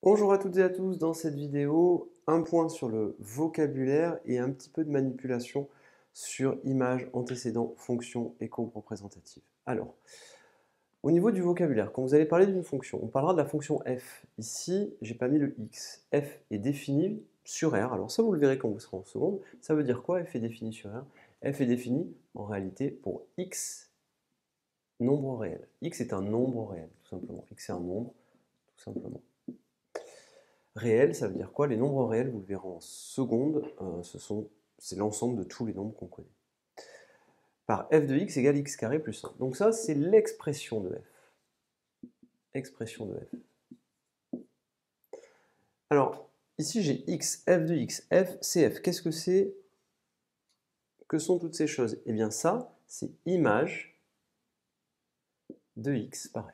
Bonjour à toutes et à tous, dans cette vidéo, un point sur le vocabulaire et un petit peu de manipulation sur images, antécédents, fonctions et courbes représentatives. Alors, au niveau du vocabulaire, quand vous allez parler d'une fonction, on parlera de la fonction f. Ici, j'ai pas mis le x. F est défini sur R. Alors ça, vous le verrez quand vous serez en seconde. Ça veut dire quoi, f est défini sur R? F est défini, en réalité, pour x nombre réel. X est un nombre réel, tout simplement. X est un nombre, tout simplement. Réel, ça veut dire quoi? Les nombres réels, vous le verrez en seconde, c'est l'ensemble de tous les nombres qu'on connaît. Par f de x égale x carré plus 1. Donc ça, c'est l'expression de f. Expression de f. Alors, ici j'ai x, f de x, f, cf. Qu'est-ce que c'est? Que sont toutes ces choses? Eh bien ça, c'est image de x par f.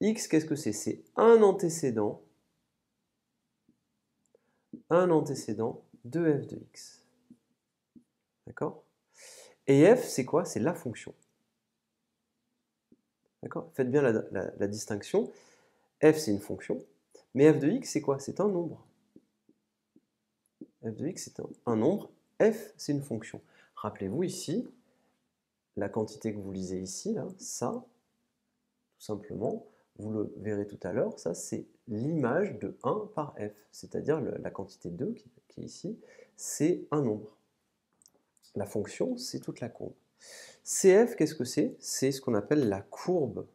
X, qu'est-ce que c'est? C'est un antécédent de f de x. D'accord? Et f, c'est quoi? C'est la fonction. D'accord? Faites bien la distinction. F, c'est une fonction, mais f de x, c'est quoi? C'est un nombre. F de x, c'est un nombre. F, c'est une fonction. Rappelez-vous ici, la quantité que vous lisez ici, là, ça, tout simplement, vous le verrez tout à l'heure, ça, c'est l'image de 1 par f, c'est-à-dire la quantité 2 qui est ici, c'est un nombre. La fonction, c'est toute la courbe. CF, qu'est-ce que c'est? C'est ce qu'on appelle la courbe.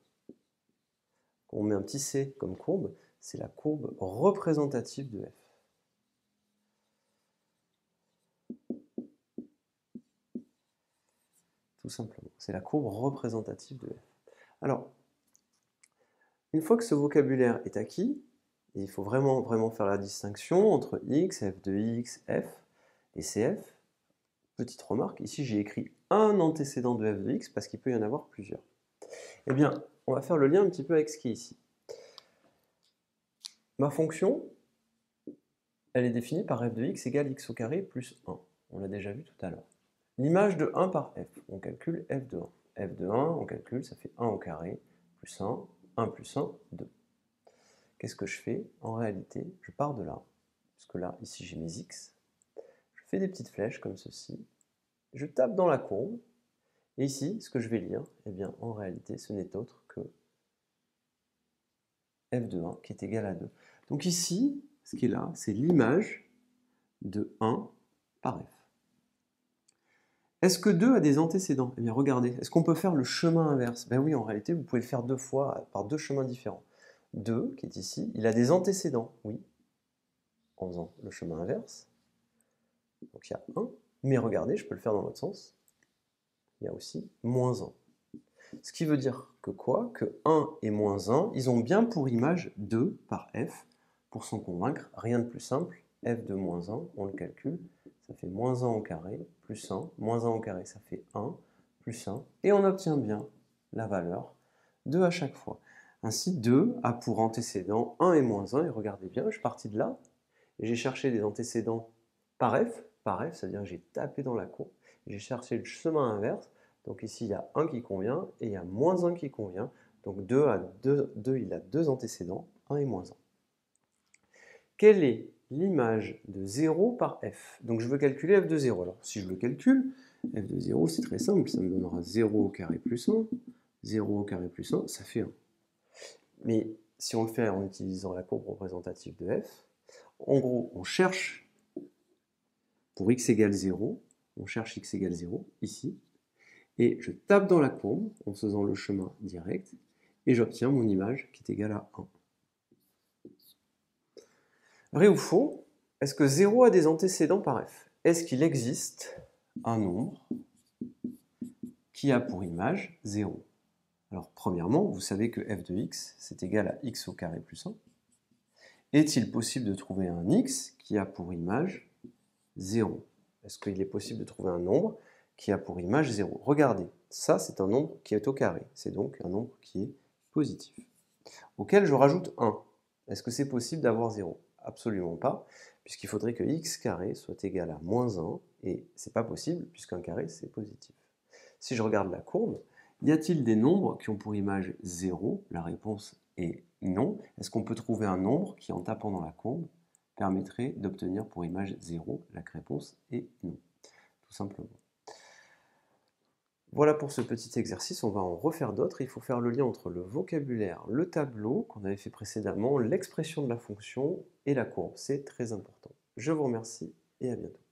On met un petit c comme courbe, c'est la courbe représentative de f. Tout simplement, c'est la courbe représentative de f. Alors, une fois que ce vocabulaire est acquis, il faut vraiment faire la distinction entre x, f de x, f et cf. Petite remarque, ici j'ai écrit un antécédent de f de x parce qu'il peut y en avoir plusieurs. Eh bien, on va faire le lien un petit peu avec ce qui est ici. Ma fonction, elle est définie par f de x égale x au carré plus 1. On l'a déjà vu tout à l'heure. L'image de 1 par f, on calcule f de 1. f de 1, on calcule, ça fait 1 au carré, plus 1 plus 1, 2. Qu'est-ce que je fais? En réalité, je pars de là, parce que là, ici, j'ai mes x. Je fais des petites flèches comme ceci. Je tape dans la courbe. Et ici, ce que je vais lire, eh bien, en réalité, ce n'est autre que f de 1 qui est égal à 2. Donc ici, ce qui est là, c'est l'image de 1 par f. Est-ce que 2 a des antécédents? Eh bien, regardez, est-ce qu'on peut faire le chemin inverse? Ben oui, en réalité, vous pouvez le faire deux fois par deux chemins différents. 2, qui est ici, il a des antécédents, oui, en faisant le chemin inverse. Donc il y a 1, mais regardez, je peux le faire dans l'autre sens. Il y a aussi moins 1. Ce qui veut dire que quoi? Que 1 et moins 1, ils ont bien pour image 2 par f. Pour s'en convaincre, rien de plus simple, f de moins 1, on le calcule, ça fait moins 1 au carré, plus 1, moins 1 au carré, ça fait 1, plus 1, et on obtient bien la valeur 2 à chaque fois. Ainsi, 2 a pour antécédent 1 et moins 1, et regardez bien, je suis parti de là, et j'ai cherché des antécédents par f, c'est-à-dire que j'ai tapé dans la courbe, j'ai cherché le chemin inverse, donc ici il y a 1 qui convient, et il y a moins 1 qui convient, donc 2, il a deux antécédents, 1 et moins 1. Quelle est l'image de 0 par f? Donc je veux calculer f de 0. Alors si je le calcule, f de 0 c'est très simple, ça me donnera 0 au carré plus 1, 0 au carré plus 1, ça fait 1. Mais si on le fait en utilisant la courbe représentative de f, en gros on cherche pour x égale 0, on cherche x égale 0 ici, et je tape dans la courbe en faisant le chemin direct, et j'obtiens mon image qui est égale à 1. Vrai ou faux? Est-ce que 0 a des antécédents par f? Est-ce qu'il existe un nombre qui a pour image 0? Alors premièrement, vous savez que f de x, c'est égal à x au carré plus 1. Est-il possible de trouver un x qui a pour image 0? Est-ce qu'il est possible de trouver un nombre qui a pour image 0? Regardez, ça c'est un nombre qui est au carré, c'est donc un nombre qui est positif, auquel je rajoute 1. Est-ce que c'est possible d'avoir 0? Absolument pas, puisqu'il faudrait que x carré soit égal à moins 1, et c'est pas possible, puisqu'un carré c'est positif. Si je regarde la courbe, y a-t-il des nombres qui ont pour image 0? La réponse et non. Est-ce qu'on peut trouver un nombre qui, en tapant dans la courbe, permettrait d'obtenir pour image 0? La réponse est non, tout simplement. Voilà pour ce petit exercice, on va en refaire d'autres. Il faut faire le lien entre le vocabulaire, le tableau qu'on avait fait précédemment, l'expression de la fonction et la courbe. C'est très important. Je vous remercie et à bientôt.